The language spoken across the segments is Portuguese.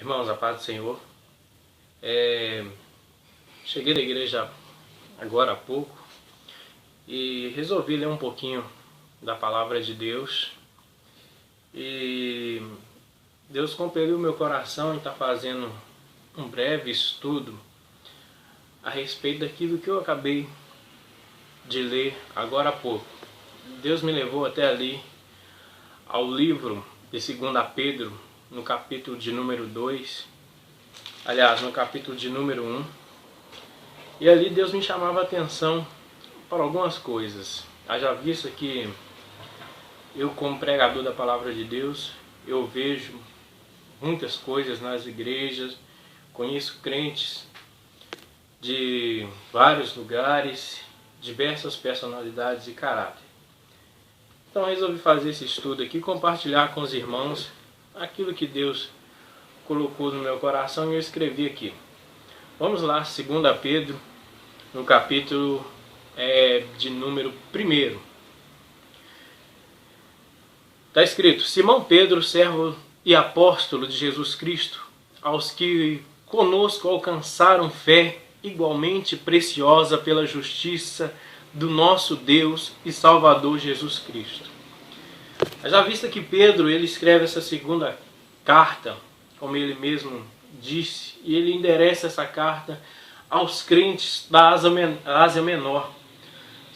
Irmãos, a paz do Senhor. Cheguei da igreja agora há pouco e resolvi ler um pouquinho da palavra de Deus. E Deus compeliu meu coração em estar fazendo um breve estudo a respeito daquilo que eu acabei de ler agora há pouco. Deus me levou até ali ao livro de 2 Pedro, no capítulo de número 2, aliás, no capítulo de número 1, e ali Deus me chamava a atenção para algumas coisas. Haja visto que eu, como pregador da palavra de Deus, eu vejo muitas coisas nas igrejas, conheço crentes de vários lugares, diversas personalidades e caráter. Então resolvi fazer esse estudo aqui, compartilhar com os irmãos aquilo que Deus colocou no meu coração e eu escrevi aqui. Vamos lá, 2 Pedro, no capítulo de número 1. Está escrito: Simão Pedro, servo e apóstolo de Jesus Cristo, aos que conosco alcançaram fé igualmente preciosa pela justiça do nosso Deus e Salvador Jesus Cristo. Já vista que Pedro ele escreve essa segunda carta, como ele mesmo disse, e ele endereça essa carta aos crentes da Ásia Menor.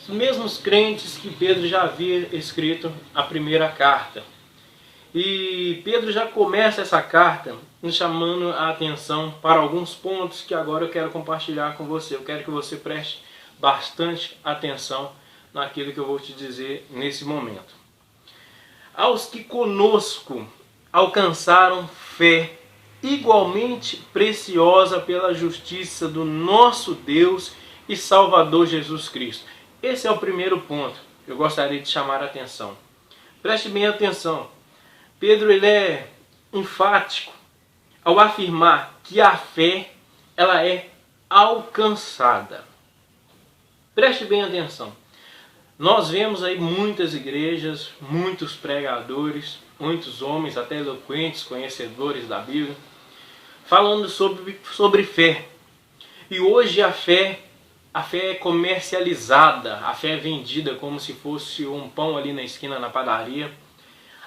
Os mesmos crentes que Pedro já havia escrito a primeira carta. E Pedro já começa essa carta nos chamando a atenção para alguns pontos que agora eu quero compartilhar com você. Eu quero que você preste bastante atenção naquilo que eu vou te dizer nesse momento. Aos que conosco alcançaram fé igualmente preciosa pela justiça do nosso Deus e Salvador Jesus Cristo. Esse é o primeiro ponto que eu gostaria de chamar a atenção. Preste bem atenção. Pedro ele é enfático ao afirmar que a fé ela é alcançada. Preste bem atenção. Nós vemos aí muitas igrejas, muitos pregadores, muitos homens até eloquentes, conhecedores da Bíblia, falando sobre fé. E hoje a fé é comercializada, a fé é vendida como se fosse um pão ali na esquina, na padaria.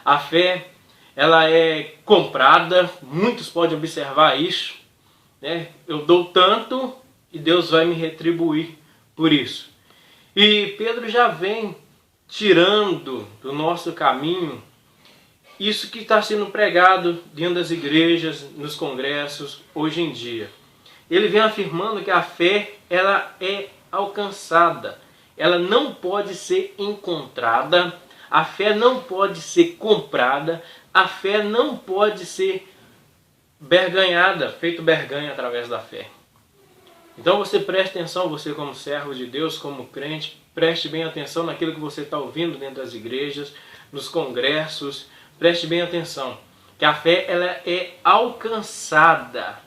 A fé ela é comprada, muitos podem observar isso, né? Eu dou tanto e Deus vai me retribuir por isso. E Pedro já vem tirando do nosso caminho isso que está sendo pregado dentro das igrejas, nos congressos, hoje em dia. Ele vem afirmando que a fé ela é alcançada, ela não pode ser encontrada, a fé não pode ser comprada, a fé não pode ser berganhada, feito berganha através da fé. Então você preste atenção, você como servo de Deus, como crente, preste bem atenção naquilo que você está ouvindo dentro das igrejas, nos congressos, preste bem atenção, que a fé ela é alcançada.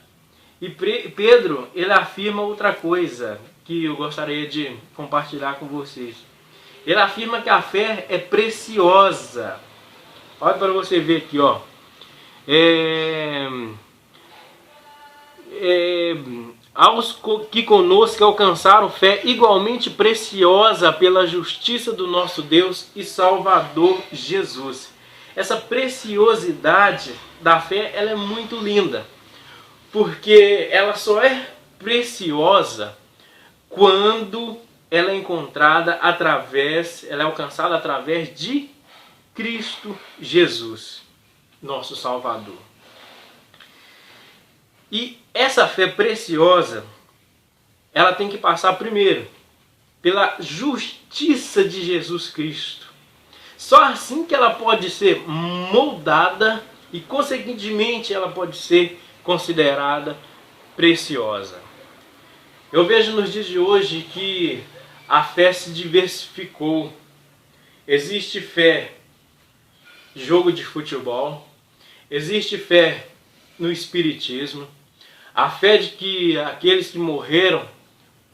E Pedro ele afirma outra coisa que eu gostaria de compartilhar com vocês. Ele afirma que a fé é preciosa. Olha para você ver aqui, ó. Aos que conosco alcançaram fé igualmente preciosa pela justiça do nosso Deus e Salvador Jesus. Essa preciosidade da fé ela é muito linda, porque ela só é preciosa quando ela é encontrada ela é alcançada através de Cristo Jesus, nosso Salvador. E essa fé preciosa, ela tem que passar primeiro pela justiça de Jesus Cristo. Só assim que ela pode ser moldada e, consequentemente, ela pode ser considerada preciosa. Eu vejo nos dias de hoje que a fé se diversificou. Existe fé em jogo de futebol, existe fé no espiritismo, a fé de que aqueles que morreram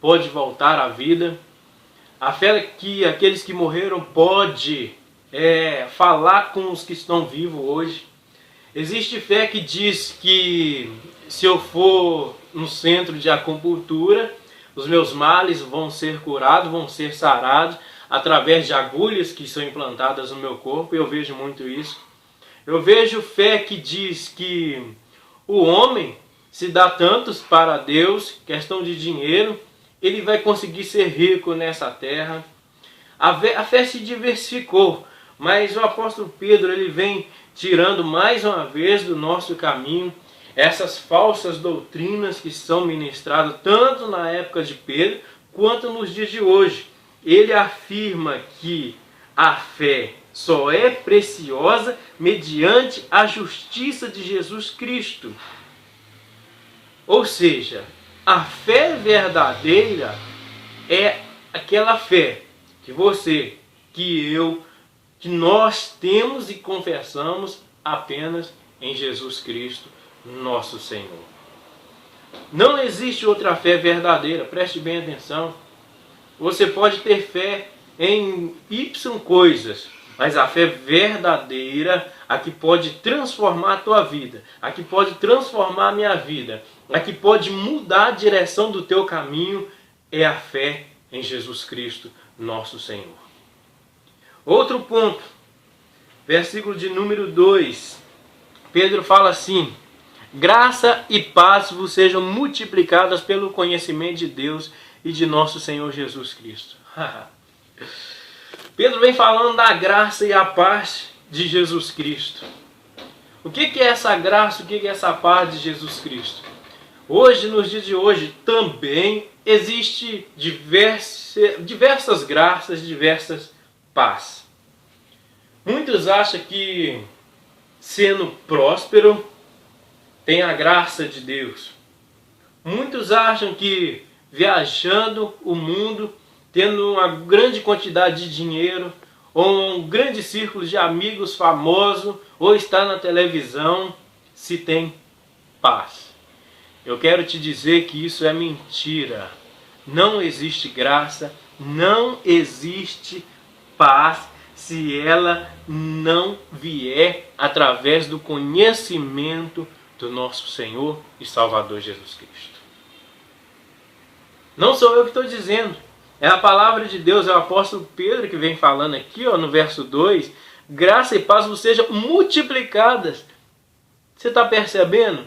podem voltar à vida, a fé de que aqueles que morreram podem falar com os que estão vivos hoje. Existe fé que diz que se eu for no centro de acupuntura, os meus males vão ser curados, vão ser sarados através de agulhas que são implantadas no meu corpo. Eu vejo muito isso. Eu vejo fé que diz que o homem, se dá tantos para Deus, questão de dinheiro, ele vai conseguir ser rico nessa terra. A fé se diversificou, mas o apóstolo Pedro ele vem tirando mais uma vez do nosso caminho essas falsas doutrinas que são ministradas tanto na época de Pedro quanto nos dias de hoje. Ele afirma que a fé só é preciosa mediante a justiça de Jesus Cristo. Ou seja, a fé verdadeira é aquela fé que você, que eu, que nós temos e confessamos apenas em Jesus Cristo, nosso Senhor. Não existe outra fé verdadeira, preste bem atenção. Você pode ter fé em Y coisas, mas a fé verdadeira, a que pode transformar a tua vida, a que pode transformar a minha vida, a que pode mudar a direção do teu caminho, é a fé em Jesus Cristo, nosso Senhor. Outro ponto, versículo de número 2, Pedro fala assim: graça e paz vos sejam multiplicadas pelo conhecimento de Deus e de nosso Senhor Jesus Cristo. Pedro vem falando da graça e a paz de Jesus Cristo. O que é essa graça, o que é essa paz de Jesus Cristo? Hoje, nos dias de hoje, também existe diversas graças, diversas paz. Muitos acham que sendo próspero tem a graça de Deus. Muitos acham que viajando o mundo, tendo uma grande quantidade de dinheiro, ou um grande círculo de amigos famosos, ou estar na televisão, se tem paz. Eu quero te dizer que isso é mentira. Não existe graça, não existe paz, se ela não vier através do conhecimento do nosso Senhor e Salvador Jesus Cristo. Não sou eu que estou dizendo, é a palavra de Deus, é o apóstolo Pedro que vem falando aqui, no verso 2, graça e paz vos sejam multiplicadas. Você está percebendo?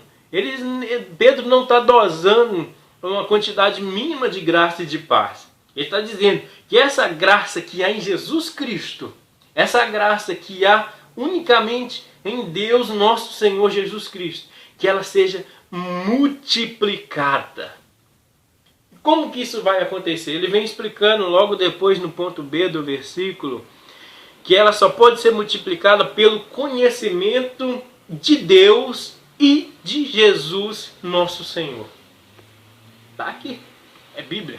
Pedro não está dosando uma quantidade mínima de graça e de paz. Ele está dizendo que essa graça que há em Jesus Cristo, essa graça que há unicamente em Deus, nosso Senhor Jesus Cristo, que ela seja multiplicada. Como que isso vai acontecer? Ele vem explicando logo depois no ponto B do versículo que ela só pode ser multiplicada pelo conhecimento de Deus e de Jesus, nosso Senhor. Está aqui, é Bíblia.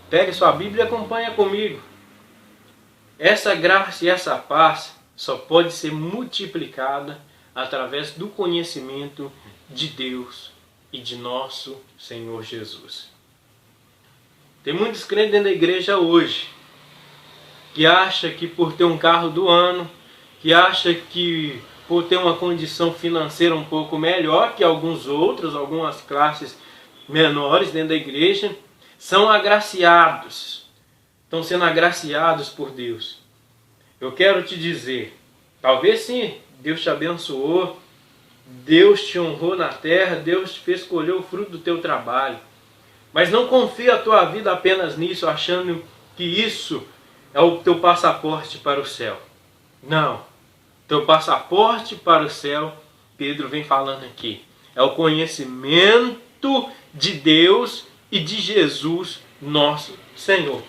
Pegue sua Bíblia e acompanha comigo. Essa graça e essa paz só pode ser multiplicada através do conhecimento de Deus e de nosso Senhor Jesus. Tem muitos crentes dentro da igreja hoje que acham que por ter um carro do ano, que acham que por ter uma condição financeira um pouco melhor que alguns outros, algumas classes menores dentro da igreja, são agraciados, estão sendo agraciados por Deus. Eu quero te dizer, talvez sim, Deus te abençoou, Deus te honrou na terra, Deus te fez colher o fruto do teu trabalho. Mas não confia a tua vida apenas nisso, achando que isso é o teu passaporte para o céu. Não. Teu passaporte para o céu, Pedro vem falando aqui, é o conhecimento de Deus e de Jesus, nosso Senhor.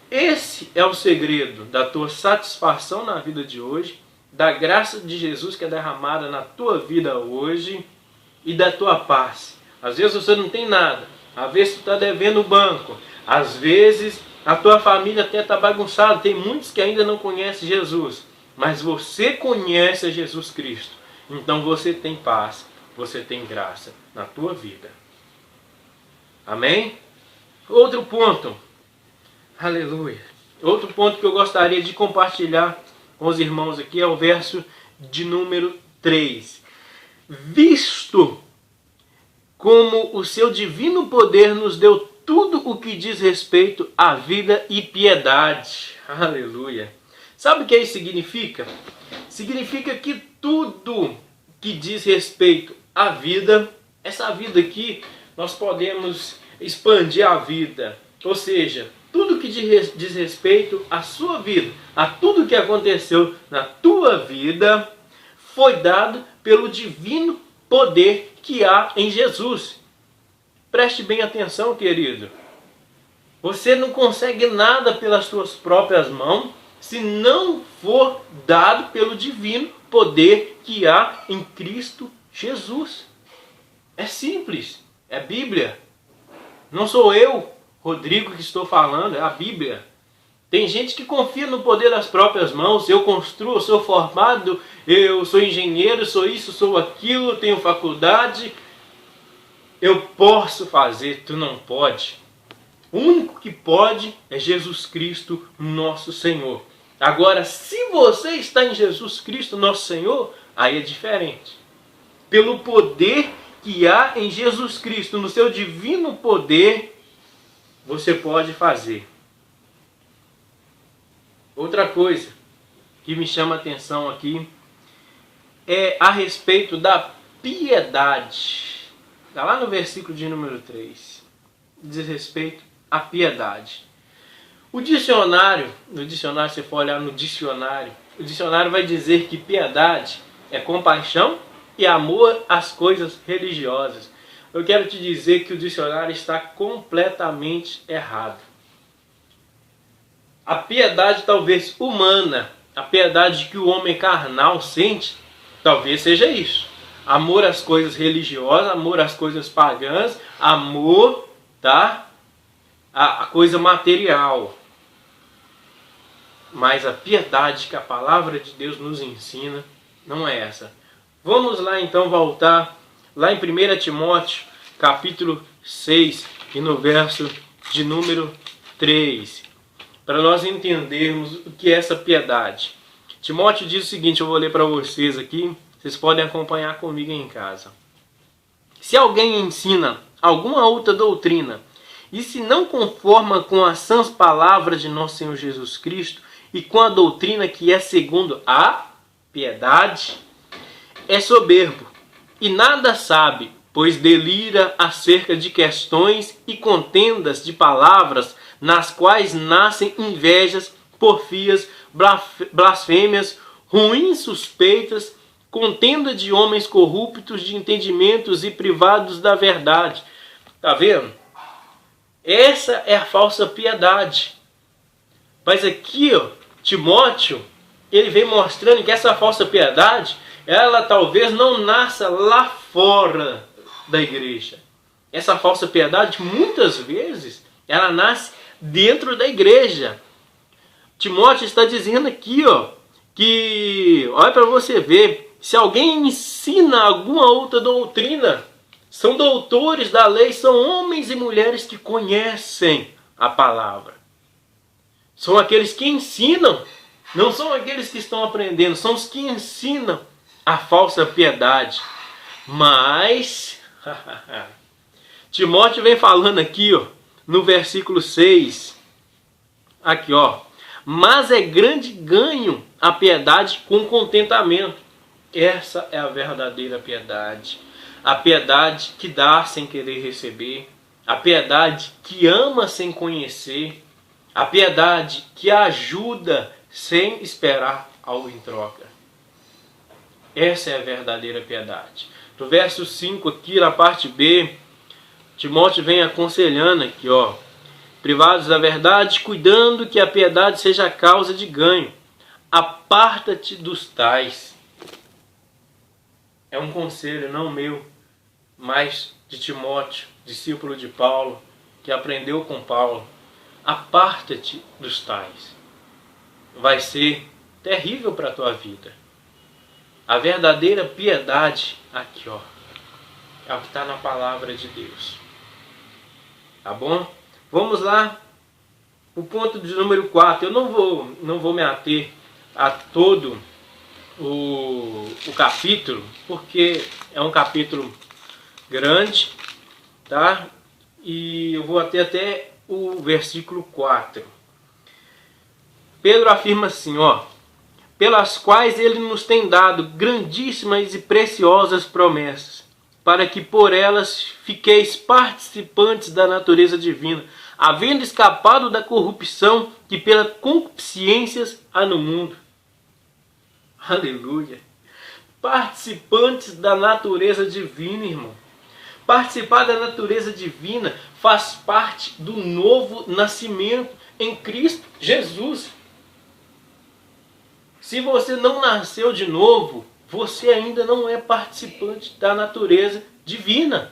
Esse é o segredo da tua satisfação na vida de hoje, da graça de Jesus que é derramada na tua vida hoje e da tua paz. Às vezes você não tem nada, às vezes você está devendo o banco, às vezes a tua família até está bagunçada, tem muitos que ainda não conhecem Jesus, mas você conhece a Jesus Cristo, então você tem paz, você tem graça na tua vida. Amém? Outro ponto, aleluia, outro ponto que eu gostaria de compartilhar com os irmãos aqui é o verso de número 3. Visto como o seu divino poder nos deu tudo o que diz respeito à vida e piedade. Aleluia. Sabe o que isso significa? Significa que tudo que diz respeito à vida, essa vida aqui, nós podemos expandir a vida. Ou seja, tudo que diz respeito à sua vida, a tudo que aconteceu na tua vida, foi dado pelo divino poder que há em Jesus. Preste bem atenção, querido. Você não consegue nada pelas suas próprias mãos se não for dado pelo divino poder que há em Cristo Jesus. É simples, é Bíblia. Não sou eu, Rodrigo, que estou falando, é a Bíblia. Tem gente que confia no poder das próprias mãos. Eu construo, eu sou formado, eu sou engenheiro, sou isso, sou aquilo, tenho faculdade. Eu posso fazer, tu não pode. O único que pode é Jesus Cristo, nosso Senhor. Agora, se você está em Jesus Cristo, nosso Senhor, aí é diferente. Pelo poder que há em Jesus Cristo, no seu divino poder, você pode fazer. Outra coisa que me chama a atenção aqui é a respeito da piedade. Está lá no versículo de número 3. Diz respeito à piedade. No dicionário, você for olhar no dicionário, o dicionário vai dizer que piedade é compaixão e amor às coisas religiosas. Eu quero te dizer que o dicionário está completamente errado. A piedade talvez humana, a piedade que o homem carnal sente, talvez seja isso. Amor às coisas religiosas, amor às coisas pagãs, amor, tá? A coisa material. Mas a piedade que a palavra de Deus nos ensina não é essa. Vamos lá então voltar lá em 1 Timóteo, capítulo 6, e no verso de número 3, para nós entendermos o que é essa piedade. Timóteo diz o seguinte, eu vou ler para vocês aqui, vocês podem acompanhar comigo em casa. Se alguém ensina alguma outra doutrina, e se não conforma com as sãs palavras de nosso Senhor Jesus Cristo, e com a doutrina que é segundo a piedade, é soberbo, e nada sabe, pois delira acerca de questões e contendas de palavras, nas quais nascem invejas, porfias, blasfêmias, ruins suspeitas, contenda de homens corruptos de entendimentos e privados da verdade. Está vendo? Essa é a falsa piedade. Mas aqui, ó, Timóteo, ele vem mostrando que essa falsa piedade, ela talvez não nasça lá fora da igreja. Essa falsa piedade, muitas vezes, ela nasce dentro da igreja. Timóteo está dizendo aqui, ó, que, olha para você ver, se alguém ensina alguma outra doutrina, são doutores da lei, são homens e mulheres que conhecem a palavra. São aqueles que ensinam, não são aqueles que estão aprendendo, são os que ensinam a falsa piedade. Mas, Timóteo vem falando aqui, ó, no versículo 6, aqui, ó, mas é grande ganho a piedade com contentamento. Essa é a verdadeira piedade. A piedade que dá sem querer receber, a piedade que ama sem conhecer, a piedade que ajuda sem esperar algo em troca. Essa é a verdadeira piedade. No verso 5 aqui, na parte B, Timóteo vem aconselhando aqui, ó, privados da verdade, cuidando que a piedade seja a causa de ganho. Aparta-te dos tais. É um conselho não meu, mas de Timóteo, discípulo de Paulo, que aprendeu com Paulo. Aparta-te dos tais. Vai ser terrível para a tua vida. A verdadeira piedade, aqui ó, é o que está na palavra de Deus. Tá bom? Vamos lá. O ponto de número 4. Eu não vou me ater a todo o capítulo, porque é um capítulo grande, tá? E eu vou até o versículo 4. Pedro afirma assim, ó: pelas quais ele nos tem dado grandíssimas e preciosas promessas, para que por elas fiqueis participantes da natureza divina, havendo escapado da corrupção que pelas concupiscências há no mundo. Aleluia! Participantes da natureza divina, irmão. Participar da natureza divina faz parte do novo nascimento em Cristo Jesus. Se você não nasceu de novo, você ainda não é participante da natureza divina.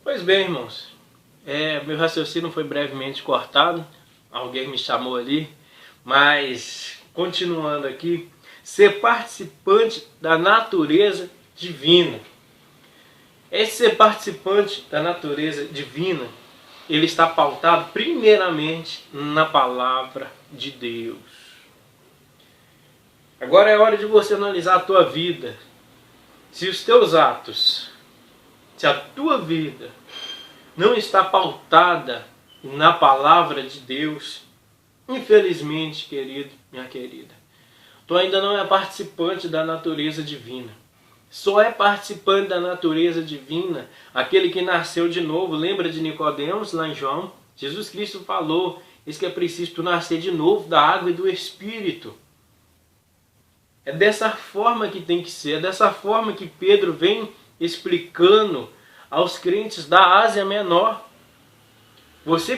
Pois bem, irmãos, meu raciocínio foi brevemente cortado, alguém me chamou ali, mas continuando aqui, ser participante da natureza divina. Esse ser participante da natureza divina, ele está pautado primeiramente na palavra de Deus. Agora é hora de você analisar a tua vida. Se os teus atos, se a tua vida não está pautada na palavra de Deus, infelizmente, querido, minha querida, tu ainda não é participante da natureza divina. Só é participante da natureza divina aquele que nasceu de novo. Lembra de Nicodemos lá em João? Jesus Cristo falou: isso que é preciso tu nascer de novo da água e do Espírito. É dessa forma que tem que ser, é dessa forma que Pedro vem explicando aos crentes da Ásia Menor. Você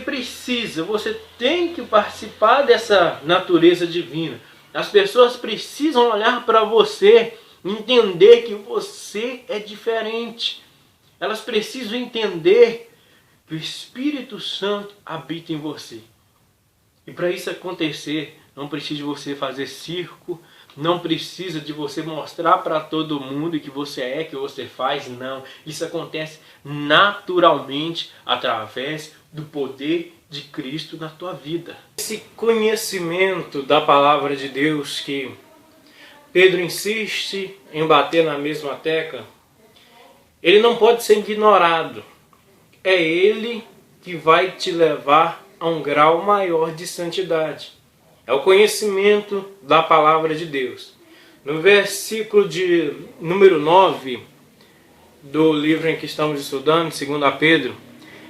tem que participar dessa natureza divina. As pessoas precisam olhar para você, entender que você é diferente. Elas precisam entender que o Espírito Santo habita em você. E para isso acontecer, não precisa de você fazer circo, não precisa de você mostrar para todo mundo que você é, que você faz, não. Isso acontece naturalmente através do poder de Cristo na tua vida. Esse conhecimento da palavra de Deus que Pedro insiste em bater na mesma tecla, ele não pode ser ignorado. É ele que vai te levar a um grau maior de santidade. É o conhecimento da palavra de Deus. No versículo de número 9 do livro em que estamos estudando, 2 Pedro,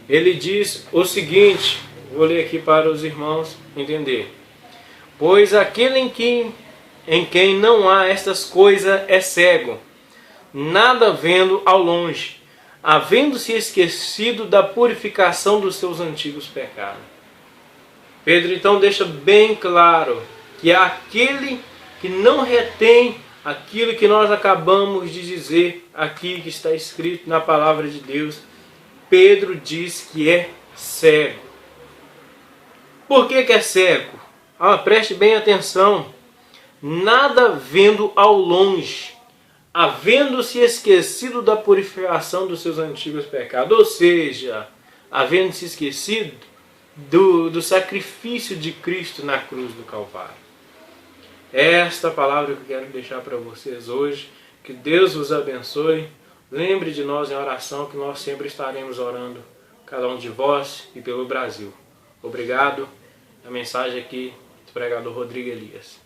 ele diz o seguinte, vou ler aqui para os irmãos entender. Pois aquele em quem não há estas coisas é cego, nada vendo ao longe, havendo-se esquecido da purificação dos seus antigos pecados. Pedro então deixa bem claro que é aquele que não retém aquilo que nós acabamos de dizer aqui, que está escrito na palavra de Deus. Pedro diz que é cego. Por que é cego? Preste bem atenção. Nada vendo ao longe, havendo-se esquecido da purificação dos seus antigos pecados. Ou seja, havendo-se esquecido do sacrifício de Cristo na cruz do Calvário. Esta palavra que eu quero deixar para vocês hoje. Que Deus vos abençoe. Lembre de nós em oração, que nós sempre estaremos orando, cada um de vós e pelo Brasil. Obrigado. A mensagem aqui do pregador Rodrigo Elias.